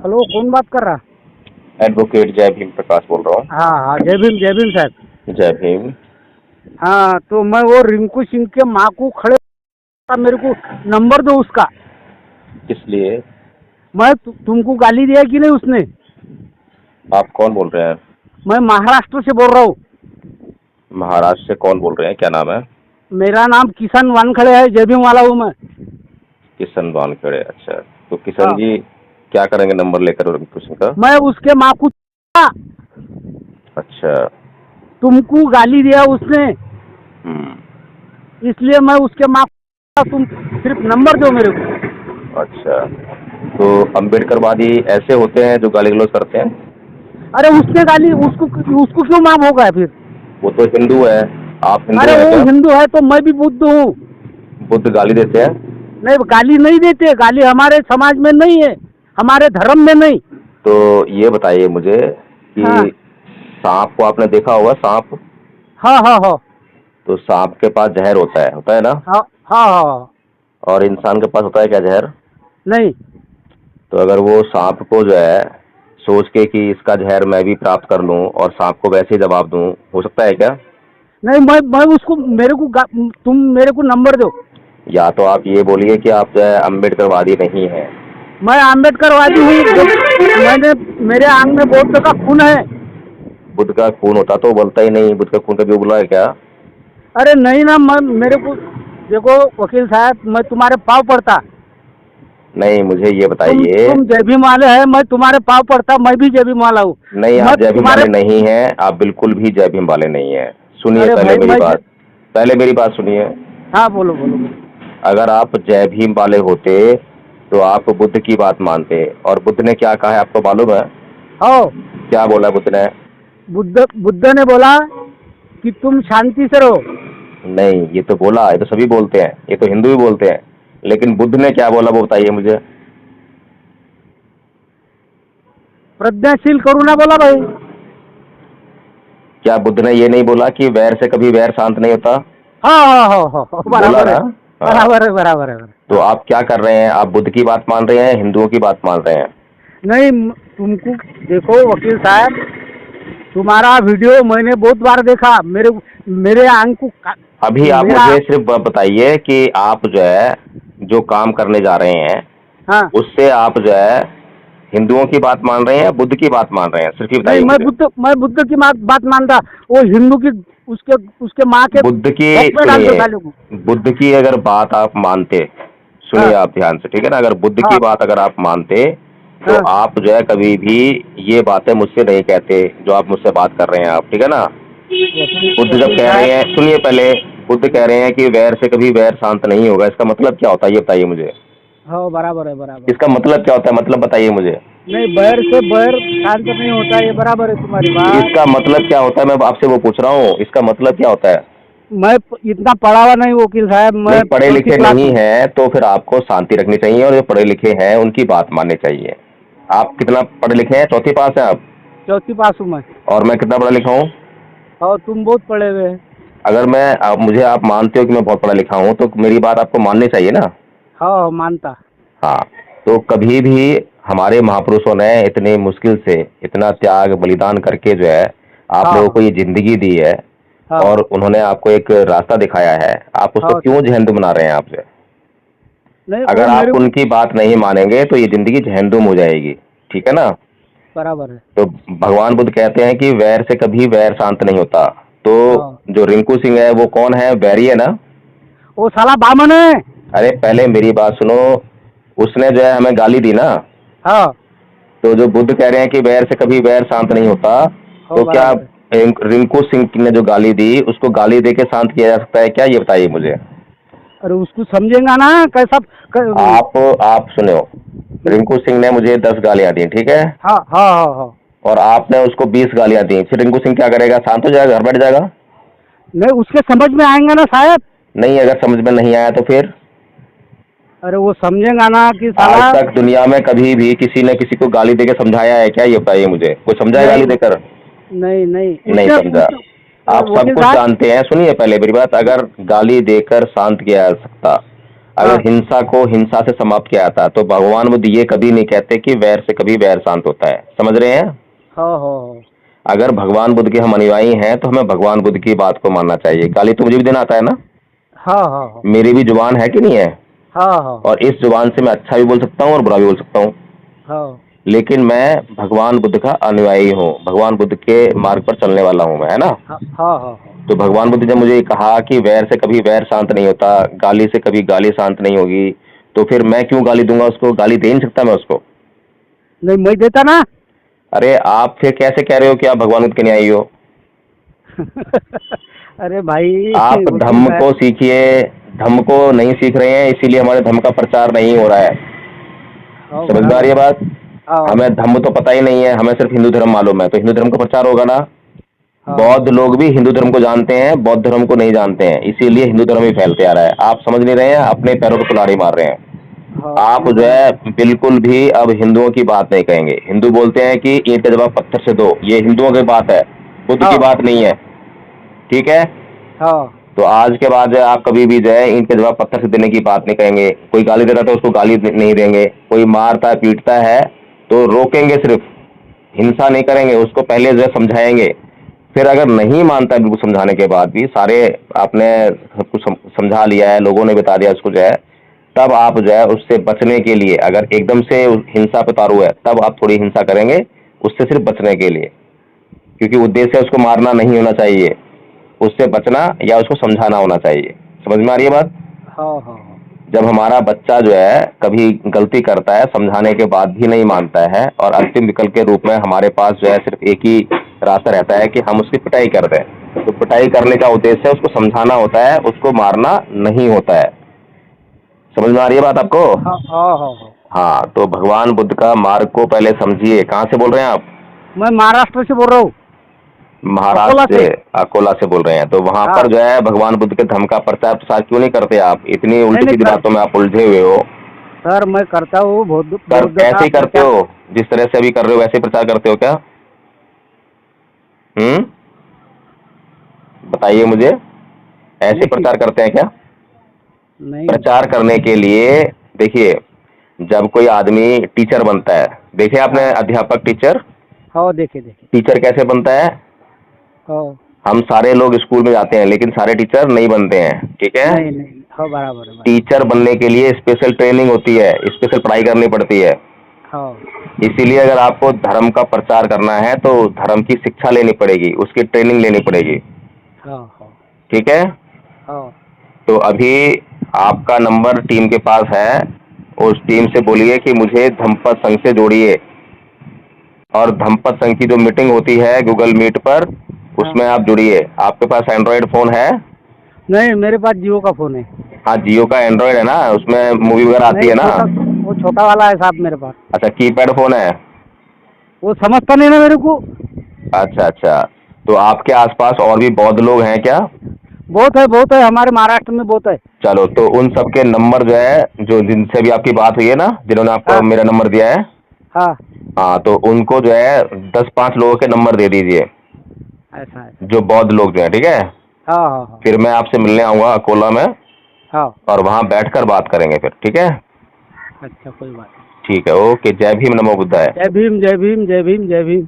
Hello, कौन बात कर रहा? एडवोकेट जय भीम प्रकाश बोल रहा हूँ। हाँ हाँ, जय भीम साहब। जय भीम। हाँ, तो मैं वो रिंकू सिंह के माँ को खड़े मेरे को नंबर दो उसका। किस लिए? मैं तुमको गाली दिया कि नहीं उसने? आप कौन बोल रहे हैं? मैं महाराष्ट्र से बोल रहा हूँ। महाराष्ट्र से कौन बोल रहे हैं? क्या नाम है? मेरा नाम किशन वानखड़े है, जय भीम वाला हूँ मैं। किशन वानखेड़े। अच्छा, तो किशन हाँ, जी क्या करेंगे नंबर लेकर रिंकू सिंह का? मैं उसके माँ को अच्छा। तुमको गाली दिया उसने, हम्म। इसलिए मैं उसके माँ को, तुम सिर्फ नंबर दो मेरे को। अच्छा, तो अम्बेडकरवादी ऐसे होते हैं जो गाली गलौज करते हैं? अरे उसने गाली, उसको उसको क्यों माफ होगा फिर? वो तो हिंदू है। आप हिंदू अरे हैं वो क्या? हिंदू है तो मैं भी बुद्ध हूँ। बुद्ध गाली देते हैं? नहीं, गाली नहीं देते, गाली हमारे समाज में नहीं है, हमारे धर्म में नहीं। तो ये बताइए मुझे हाँ कि सांप को आपने देखा होगा, सांप? हाँ हाँ हाँ तो सांप के पास जहर होता है ना? हाँ हाँ हाँ। और इंसान के पास होता है क्या जहर? नहीं तो अगर वो सांप को जो है सोच के कि इसका जहर मैं भी प्राप्त कर लूं और सांप को वैसे ही जवाब दूं, हो सकता है क्या? नहीं, मैं उसको, मेरे को तुम मेरे को नंबर दो। या तो आप ये बोलिए कि आप जो है अम्बेडकरवादी नहीं हैं। मैं अम्बेडकरवादी हूँ, जब मैंने, मेरे आंग में बौद्ध का खून है। बुद्ध का खून होता तो बोलता ही नहीं, बुद्ध का खून कभी उबला है क्या? अरे नहीं ना, मैं, मेरे को देखो वकील साहब, मैं तुम्हारे पाँव पड़ता। नहीं, मुझे ये बताइए। तुम जय भीम वाले है, मैं तुम्हारे पाँव पड़ता, मैं भी जय भीम वाला हूँ। नहीं, मैं आप जय भीम तुम्हारे, वाले नहीं हैं, आप बिल्कुल भी जय भीम वाले नहीं हैं। सुनिए अरे पहले भाई मेरी मैं बात। पहले मेरी बात सुनिए। हाँ, बोलो बोलो बोलो। अगर आप जय भीम वाले होते तो आप बुद्ध की बात मानते। और बुद्ध ने क्या कहा है आपको मालूम है? आओ, क्या बोला बुद्ध ने? बुद्ध बुद्ध ने बोला कि तुम शांति से रहो। नहीं, ये तो बोला, ये तो सभी बोलते हैं, ये तो हिंदू भी बोलते हैं। लेकिन बुद्ध ने क्या बोला वो बताइए मुझे। प्रज्ञाशील करुणा बोला भाई। क्या बुद्ध ने ये नहीं बोला कि वैर से कभी वैर शांत नहीं होता? हाँ हाँ हाँ हाँ हाँ, बोला बराबर है, ना? हाँ। बराबर है, बराबर है। तो आप क्या कर रहे हैं? आप बुद्ध की बात मान रहे हैं, हिंदुओं की बात मान रहे हैं? नहीं, तुमको देखो वकील साहब, तुम्हारा वीडियो मैंने बहुत बार देखा, मेरे आंख को अभी आप मेरा, मुझे सिर्फ बताइए कि आप जो है जो काम करने जा रहे हैं हाँ। उससे आप जो है हिंदुओं की बात मान रहे हैं या बुद्ध की बात मान रहे हैं? सिर्फ ये नहीं, बताइए मुझे। मैं बुद्ध की बात मानता। वो हिंदू की, उसके उसके माँ के बुद्ध की, भक्त में डाल दो सुनिए, गाली को। बुद्ध की अगर बात आप मानते, हाँ सुनिए आप ध्यान से, ठीक है ना? अगर बुद्ध की हाँ बात अगर आप मानते तो हाँ आप जो है कभी भी ये बातें मुझसे नहीं कहते जो आप मुझसे बात कर रहे हैं आप, ठीक है ना? बुद्ध जब वकील कह रहे साहब। हैं, सुनिए पहले, बुद्ध कह रहे हैं कि वैर से कभी वैर शांत नहीं होगा, इसका मतलब क्या होता है ये बताइए मुझे। हाँ, बराबर है, बराबर है। इसका मतलब क्या होता है, मतलब बताइए मुझे। नहीं, बैर से बैर शांत नहीं होता, ये बराबर है तुम्हारी बात। इसका मतलब क्या होता है मैं आपसे वो पूछ रहा हूँ, इसका मतलब क्या होता है? मैं इतना पढ़ा हुआ नहीं वकील साहब, मैं नहीं, पढ़े चौथी लिखे क्लास नहीं हूँ। हैं तो फिर आपको शांति रखनी चाहिए और जो पढ़े लिखे हैं उनकी बात माननी चाहिए। आप कितना पढ़े लिखे हैं? चौथी पास हैं आप? चौथी पास हूँ मैं। और मैं कितना पढ़ा लिखा हूँ? और तुम बहुत पढ़े हुए हैं। अगर मैं मुझे आप मानते हो कि मैं बहुत पढ़ा लिखा हूँ तो मेरी बात आपको माननी चाहिए ना? हाँ हाँ, मानता। हाँ। तो कभी भी हमारे महापुरुषों ने इतनी मुश्किल से इतना त्याग बलिदान करके जो है आप हाँ लोगों हाँ को ये जिंदगी दी है हाँ और उन्होंने आपको एक रास्ता दिखाया है, आप उसको हाँ। क्यों जहन्नुम बना रहे हैं आपसे? नहीं, वो अगर मेरे आप को उनकी बात नहीं मानेंगे तो ये जिंदगी जहन्नुम हो जाएगी, ठीक है ना? बराबर है। तो भगवान बुद्ध कहते हैं कि वैर से कभी वैर शांत नहीं होता। तो हाँ, जो रिंकू सिंह है वो कौन है? वैरी है ना? वो साला बामन है। अरे पहले मेरी बात सुनो। उसने जो है हमें गाली दी ना। हाँ तो जो बुद्ध कह रहे हैं कि वैर से कभी वैर शांत नहीं होता, हाँ, तो क्या बराबर है। रिंकू सिंह ने जो गाली दी उसको गाली दे के शांत किया जा सकता है क्या, ये बताइए मुझे। अरे उसको समझेगा ना कैसा आप सुनो, रिंकू सिंह ने मुझे 10 गालियां दी, ठीक है? हाँ हाँ हाँ हाँ। और आपने उसको 20 गालियां दी, फिर रिंकू सिंह क्या करेगा? शांत हो जाएगा, घर बैठ जाएगा? नहीं, उसके समझ में आएंगा ना शायद। नहीं, अगर समझ में नहीं आया तो फिर? अरे वो समझेगा ना कि आज साला। तक दुनिया में कभी भी किसी ने किसी को गाली देके समझाया है क्या, ये बताइए मुझे। कोई समझाया गाली नहीं देकर? नहीं नहीं, नहीं समझा। आप सब वकील कुछ साहब। जानते हैं, सुनिए पहले मेरी बात। अगर गाली देकर शांत किया जा सकता अगर हिंसा को हिंसा से समाप्त किया जाता तो भगवान बुद्ध ये कभी नहीं कहते कि वैर से कभी वैर शांत होता है। समझ रहे हैं? हाँ। अगर भगवान बुद्ध के हम अनुयायी हैं तो हमें भगवान बुद्ध की बात को मानना चाहिए। गाली तो मुझे भी देना आता है ना, हाँ। मेरी भी जुबान है कि नहीं है? हाँ। और इस जुबान से मैं अच्छा भी बोल सकता हूँ और बुरा भी बोल सकता हूँ, हाँ। लेकिन मैं भगवान बुद्ध का अनुयायी हूँ, भगवान बुद्ध के मार्ग पर चलने वाला हूँ मैं, है ना? हाँ। तो भगवान बुद्ध ने मुझे कहा कि वैर से कभी वैर शांत नहीं होता, गाली से कभी गाली शांत नहीं होगी, तो फिर मैं क्यों गाली दूंगा उसको? गाली दे नहीं सकता मैं उसको। नहीं, मैं देता ना। अरे आप फिर कैसे कह रहे हो कि आप भगवान बुद्ध के अनुयायी हो? अरे भाई, आप वकील धम्म को साहब। सीखिए, धम्म को नहीं सीख रहे हैं, इसीलिए हमारे धम्म का प्रचार नहीं हो रहा है। हाँ, समझ में आ रही है बराबर। बात? हाँ। हमें धम्म तो पता ही नहीं है, हमें सिर्फ हिंदू धर्म मालूम है, तो हिंदू धर्म का प्रचार होगा ना। हाँ। बौद्ध लोग भी हिंदू धर्म को जानते हैं, बौद्ध धर्म को नहीं जानते हैं, इसीलिए हिंदू धर्म ही फैलते आ रहा है। आप समझ नहीं रहे हैं, अपने पैरों को कुल्हाड़ी मार रहे हैं। हाँ, आप मैं जो समझ। है बिल्कुल भी अब हिंदुओं की बात नहीं कहेंगे। हिंदू बोलते हैं कि ईंट का जवाब पत्थर से दो, ये हिंदुओं की बात है, बुद्ध की हाँ। बात नहीं है, ठीक है? हाँ। तो आज के बाद जो है आप कभी भी जो है ईंट का जवाब पत्थर से देने की बात नहीं कहेंगे। कोई गाली दे रहा है तो उसको गाली नहीं देंगे, कोई मारता है पीटता है तो रोकेंगे, सिर्फ हिंसा नहीं करेंगे, उसको पहले जो है समझाएंगे। फिर अगर नहीं मानता है बिल्कुल समझाने के बाद भी, सारे आपने सब कुछ समझा लिया है, लोगों ने बता दिया उसको जो है, तब आप जो है उससे बचने के लिए, अगर एकदम से हिंसा पे उतारू है तब आप थोड़ी हिंसा करेंगे उससे सिर्फ बचने के लिए, क्योंकि उद्देश्य उसको मारना नहीं होना चाहिए, उससे बचना या उसको समझाना होना चाहिए। समझ में आ रही है बात? हाँ। जब हमारा बच्चा जो है कभी गलती करता है, समझाने के बाद भी नहीं मानता है, और अंतिम विकल्प के रूप में हमारे पास जो है सिर्फ एक ही रास्ता रहता है कि हम उसकी पिटाई कर दें, तो पिटाई करने का उद्देश्य उसको समझाना होता है, उसको मारना नहीं होता है। समझ में आ रही है बात आपको? हाँ। हाँ, तो भगवान बुद्ध का मार्ग को पहले समझिए। कहाँ से बोल रहे हैं आप? मैं महाराष्ट्र से बोल रहा हूँ। अकोला महाराष्ट्र से। से, अकोला से बोल रहे हैं। तो वहां हाँ। पर जो है भगवान बुद्ध के धर्म का प्रचार प्रसार क्यों नहीं करते आप? इतनी नहीं उल्टी नहीं सीधी कर बातों में आप उलझे हुए हो। सर, मैं करता हूँ बौद्ध कर बौद्ध ऐसे का ही करते प्रचार। हो, जिस तरह से अभी कर रहे हो वैसे ही प्रचार करते हो क्या? बताइए मुझे, ऐसे नहीं। प्रचार करते हैं क्या? नहीं। प्रचार करने के लिए देखिए, जब कोई आदमी टीचर बनता है, देखिए आपने हाँ। अध्यापक टीचर, हाँ, देखे। टीचर कैसे बनता है? हाँ। हम सारे लोग स्कूल में जाते हैं लेकिन सारे टीचर नहीं बनते हैं, ठीक है? नहीं। हाँ, बराबर है। टीचर बनने के लिए स्पेशल ट्रेनिंग होती है, स्पेशल पढ़ाई करनी पड़ती है। हाँ। इसीलिए अगर आपको धर्म का प्रचार करना है तो धर्म की शिक्षा लेनी पड़ेगी, उसकी ट्रेनिंग लेनी पड़ेगी, हाँ। ठीक है? हाँ। तो अभी आपका नंबर टीम के पास है, उस टीम से बोलिए कि मुझे धम्मपद संघ से जोड़िए, और धम्मपद संघ की जो मीटिंग होती है गूगल मीट पर, उसमें आप जुड़िए। आपके पास एंड्रॉयड फोन है? नहीं, मेरे पास जियो का फोन है। हाँ, जियो का एंड्रॉयड है ना, उसमें मूवी वगैरह आती नहीं, है ना? वो छोटा वाला है साहब मेरे पास। अच्छा, कीपैड फोन है। वो समझता नहीं ना मेरे को। अच्छा अच्छा, तो आपके आसपास और भी बौद्ध लोग हैं क्या? बहुत है, हमारे महाराष्ट्र में बहुत है। चलो, तो उन सबके नंबर जो है, जो जिनसे भी आपकी बात हुई है ना, जिन्होंने आपको हाँ। मेरा नंबर दिया है, हाँ। हाँ, तो उनको जो है 10-5 लोगों के नंबर दे दीजिए, ऐसा। जो बौद्ध लोग जो है, ठीक है? हाँ। फिर मैं आपसे मिलने आऊँगा अकोला में, हाँ। और वहाँ बैठकर बात करेंगे फिर, ठीक है? अच्छा, कोई बात नहीं। ठीक है, ओके। जय भीम, नमो बुद्धाय। जय भीम, जय भीम, जय भीम, जय भीम।